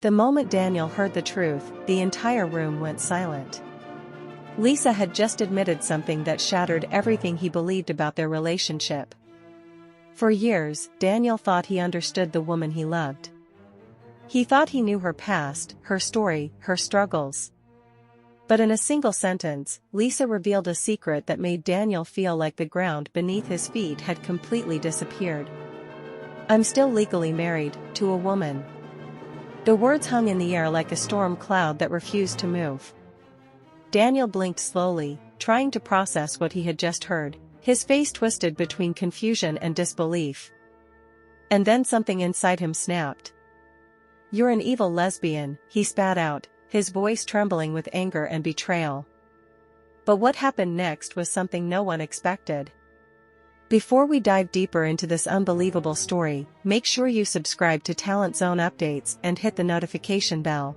The moment Daniel heard the truth, the entire room went silent. Lisa had just admitted something that shattered everything he believed about their relationship. For years, Daniel thought he understood the woman he loved. He thought he knew her past, her story, her struggles. But in a single sentence, Lisa revealed a secret that made Daniel feel like the ground beneath his feet had completely disappeared. "I'm still legally married to a woman." The words hung in the air like a storm cloud that refused to move. Daniel blinked slowly, trying to process what he had just heard, his face twisted between confusion and disbelief. And then something inside him snapped. "You're an evil lesbian," he spat out, his voice trembling with anger and betrayal. But what happened next was something no one expected. Before we dive deeper into this unbelievable story, make sure you subscribe to Talent Zone updates and hit the notification bell.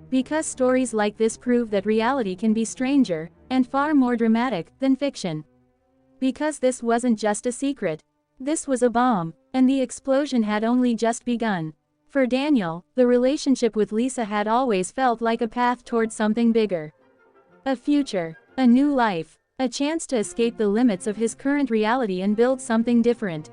Because stories like this prove that reality can be stranger, and far more dramatic, than fiction. Because this wasn't just a secret. This was a bomb, and the explosion had only just begun. For Daniel, the relationship with Lisa had always felt like a path towards something bigger. A future, a new life, a chance to escape the limits of his current reality and build something different.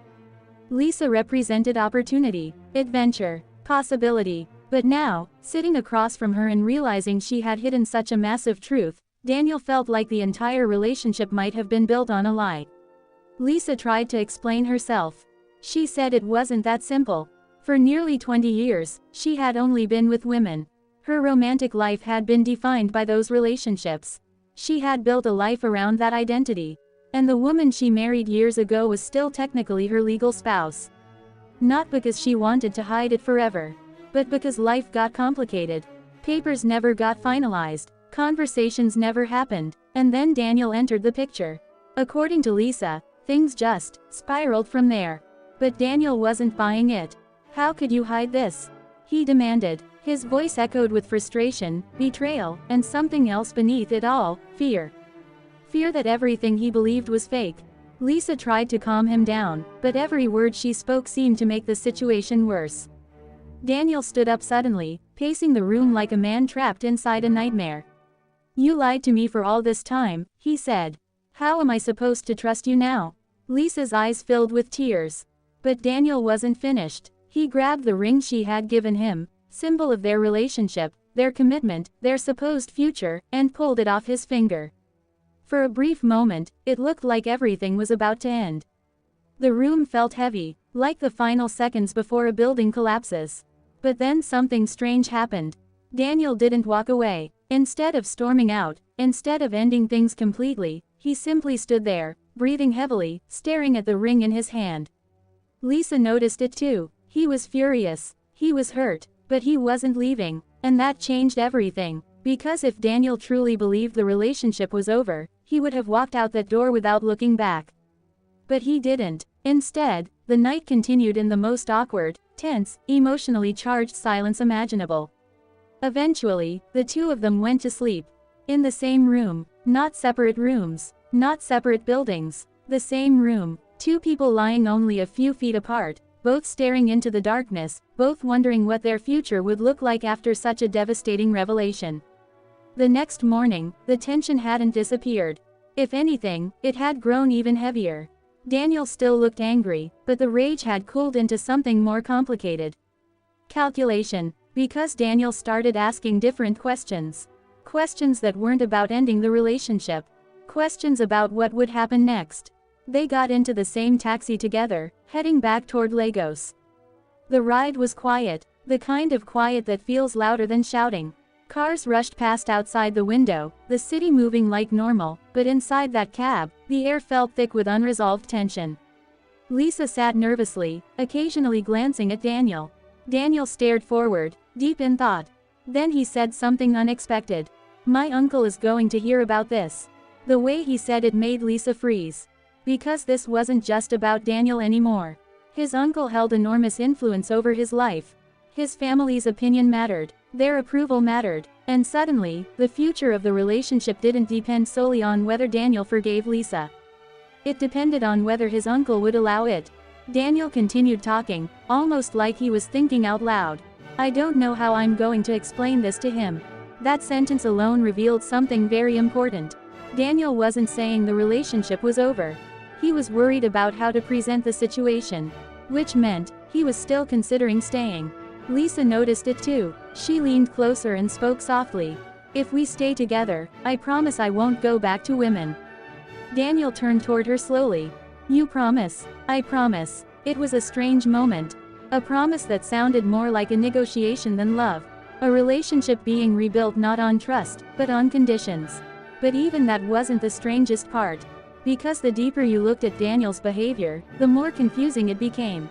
Lisa represented opportunity, adventure, possibility. But now, sitting across from her and realizing she had hidden such a massive truth, Daniel felt like the entire relationship might have been built on a lie. Lisa tried to explain herself. She said it wasn't that simple. For nearly 20 years, she had only been with women. Her romantic life had been defined by those relationships. She had built a life around that identity. And the woman she married years ago was still technically her legal spouse. Not because she wanted to hide it forever, but because life got complicated. Papers never got finalized, conversations never happened, and then Daniel entered the picture. According to Lisa, things just spiraled from there. But Daniel wasn't buying it. "How could you hide this?" he demanded. His voice echoed with frustration, betrayal, and something else beneath it all, fear. Fear that everything he believed was fake. Lisa tried to calm him down, but every word she spoke seemed to make the situation worse. Daniel stood up suddenly, pacing the room like a man trapped inside a nightmare. "You lied to me for all this time," he said. "How am I supposed to trust you now?" Lisa's eyes filled with tears. But Daniel wasn't finished. He grabbed the ring she had given him, symbol of their relationship, their commitment, their supposed future, and pulled it off his finger. For a brief moment, it looked like everything was about to end. The room felt heavy, like the final seconds before a building collapses. But then something strange happened. Daniel didn't walk away. Instead of storming out, instead of ending things completely, he simply stood there, breathing heavily, staring at the ring in his hand. Lisa noticed it too. He was furious. He was hurt, but he wasn't leaving, and that changed everything. Because if Daniel truly believed the relationship was over, he would have walked out that door without looking back. But he didn't. Instead, the night continued in the most awkward, tense, emotionally charged silence imaginable. Eventually, the two of them went to sleep. In the same room, not separate rooms, not separate buildings, the same room, two people lying only a few feet apart, both staring into the darkness, both wondering what their future would look like after such a devastating revelation. The next morning, the tension hadn't disappeared. If anything, it had grown even heavier. Daniel still looked angry, but the rage had cooled into something more complicated. Calculation. Because Daniel started asking different questions. Questions that weren't about ending the relationship. Questions about what would happen next. They got into the same taxi together, heading back toward Lagos. The ride was quiet, the kind of quiet that feels louder than shouting. Cars rushed past outside the window, the city moving like normal, but inside that cab, the air felt thick with unresolved tension. Lisa sat nervously, occasionally glancing at Daniel. Daniel stared forward, deep in thought. Then he said something unexpected. "My uncle is going to hear about this." The way he said it made Lisa freeze. Because this wasn't just about Daniel anymore. His uncle held enormous influence over his life. His family's opinion mattered. Their approval mattered. And suddenly, the future of the relationship didn't depend solely on whether Daniel forgave Lisa. It depended on whether his uncle would allow it. Daniel continued talking, almost like he was thinking out loud. I don't know how I'm going to explain this to him. That sentence alone revealed something very important. Daniel wasn't saying the relationship was over. He was worried about how to present the situation. Which meant, he was still considering staying. Lisa noticed it too. She leaned closer and spoke softly. If we stay together, I promise I won't go back to women. Daniel turned toward her slowly. You promise? I promise. It was a strange moment. A promise that sounded more like a negotiation than love. A relationship being rebuilt not on trust, but on conditions. But even that wasn't the strangest part. Because the deeper you looked at Daniel's behavior, the more confusing it became.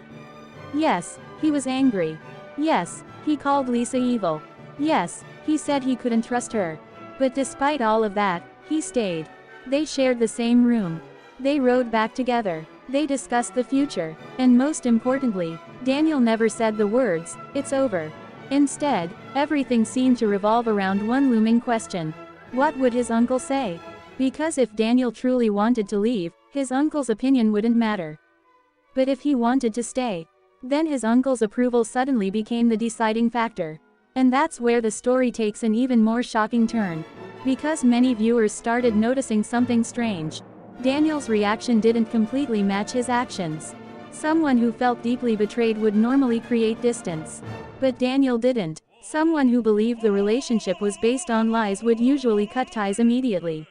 Yes, he was angry. Yes, he called Lisa evil. Yes, he said he couldn't trust her. But despite all of that, he stayed. They shared the same room. They rode back together. They discussed the future. And most importantly, Daniel never said the words, "It's over." Instead, everything seemed to revolve around one looming question. What would his uncle say? Because if Daniel truly wanted to leave, his uncle's opinion wouldn't matter. But if he wanted to stay, then his uncle's approval suddenly became the deciding factor. And that's where the story takes an even more shocking turn. Because many viewers started noticing something strange. Daniel's reaction didn't completely match his actions. Someone who felt deeply betrayed would normally create distance. But Daniel didn't. Someone who believed the relationship was based on lies would usually cut ties immediately.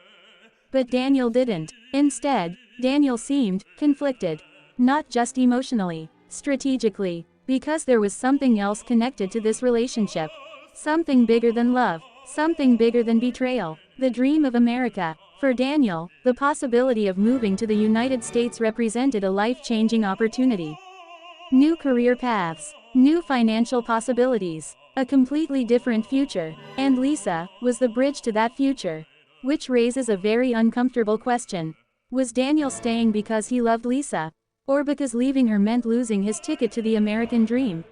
But Daniel didn't. Instead, Daniel seemed conflicted. Not just emotionally, strategically. Because there was something else connected to this relationship. Something bigger than love. Something bigger than betrayal. The dream of America. For Daniel, the possibility of moving to the United States represented a life-changing opportunity. New career paths. New financial possibilities. A completely different future. And Lisa was the bridge to that future. Which raises a very uncomfortable question. Was Daniel staying because he loved Lisa? Or because leaving her meant losing his ticket to the American dream?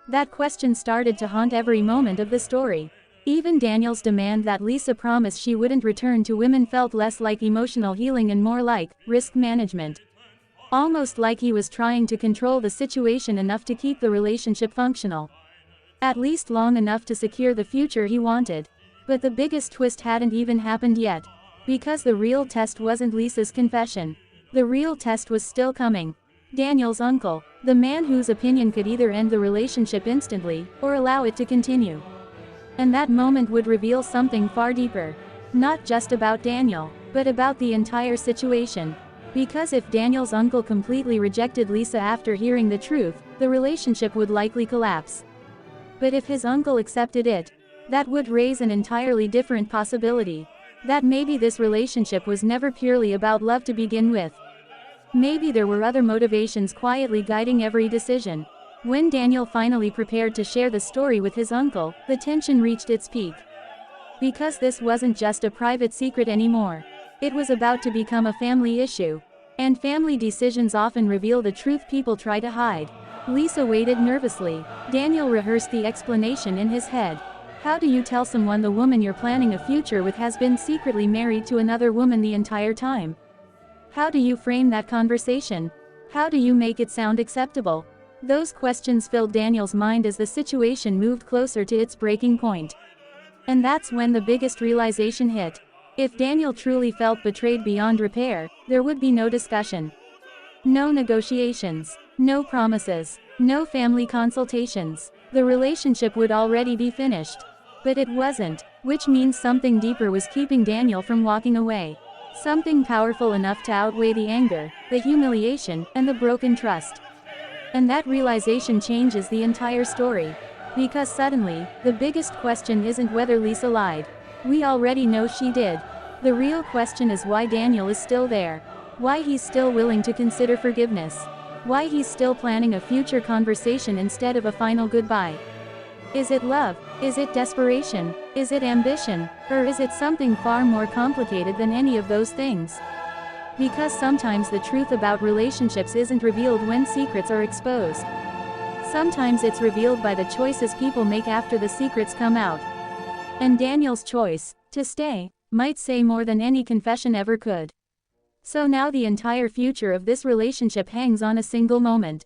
That question started to haunt every moment of the story. Even Daniel's demand that Lisa promise she wouldn't return to women felt less like emotional healing and more like risk management. Almost like he was trying to control the situation enough to keep the relationship functional. At least long enough to secure the future he wanted. But the biggest twist hadn't even happened yet. Because the real test wasn't Lisa's confession. The real test was still coming. Daniel's uncle, the man whose opinion could either end the relationship instantly, or allow it to continue. And that moment would reveal something far deeper. Not just about Daniel, but about the entire situation. Because if Daniel's uncle completely rejected Lisa after hearing the truth, the relationship would likely collapse. But if his uncle accepted it, that would raise an entirely different possibility. That maybe this relationship was never purely about love to begin with. Maybe there were other motivations quietly guiding every decision. When Daniel finally prepared to share the story with his uncle, the tension reached its peak. Because this wasn't just a private secret anymore. It was about to become a family issue. And family decisions often reveal the truth people try to hide. Lisa waited nervously. Daniel rehearsed the explanation in his head. How do you tell someone the woman you're planning a future with has been secretly married to another woman the entire time? How do you frame that conversation? How do you make it sound acceptable? Those questions filled Daniel's mind as the situation moved closer to its breaking point. And that's when the biggest realization hit. If Daniel truly felt betrayed beyond repair, there would be no discussion. No negotiations. No promises. No family consultations. The relationship would already be finished. But it wasn't, which means something deeper was keeping Daniel from walking away. Something powerful enough to outweigh the anger, the humiliation, and the broken trust. And that realization changes the entire story. Because suddenly, the biggest question isn't whether Lisa lied. We already know she did. The real question is why Daniel is still there. Why he's still willing to consider forgiveness. Why he's still planning a future conversation instead of a final goodbye. Is it love? Is it desperation? Is it ambition? Or is it something far more complicated than any of those things? Because sometimes the truth about relationships isn't revealed when secrets are exposed. Sometimes it's revealed by the choices people make after the secrets come out. And Daniel's choice, to stay, might say more than any confession ever could. So now the entire future of this relationship hangs on a single moment.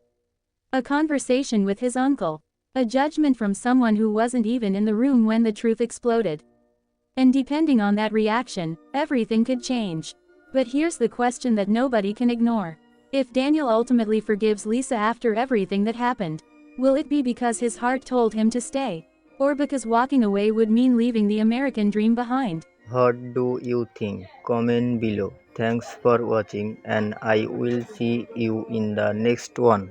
A conversation with his uncle. A judgment from someone who wasn't even in the room when the truth exploded. And depending on that reaction, everything could change. But here's the question that nobody can ignore. If Daniel ultimately forgives Lisa after everything that happened, will it be because his heart told him to stay? Or because walking away would mean leaving the American dream behind? What do you think? Comment below. Thanks for watching and I will see you in the next one.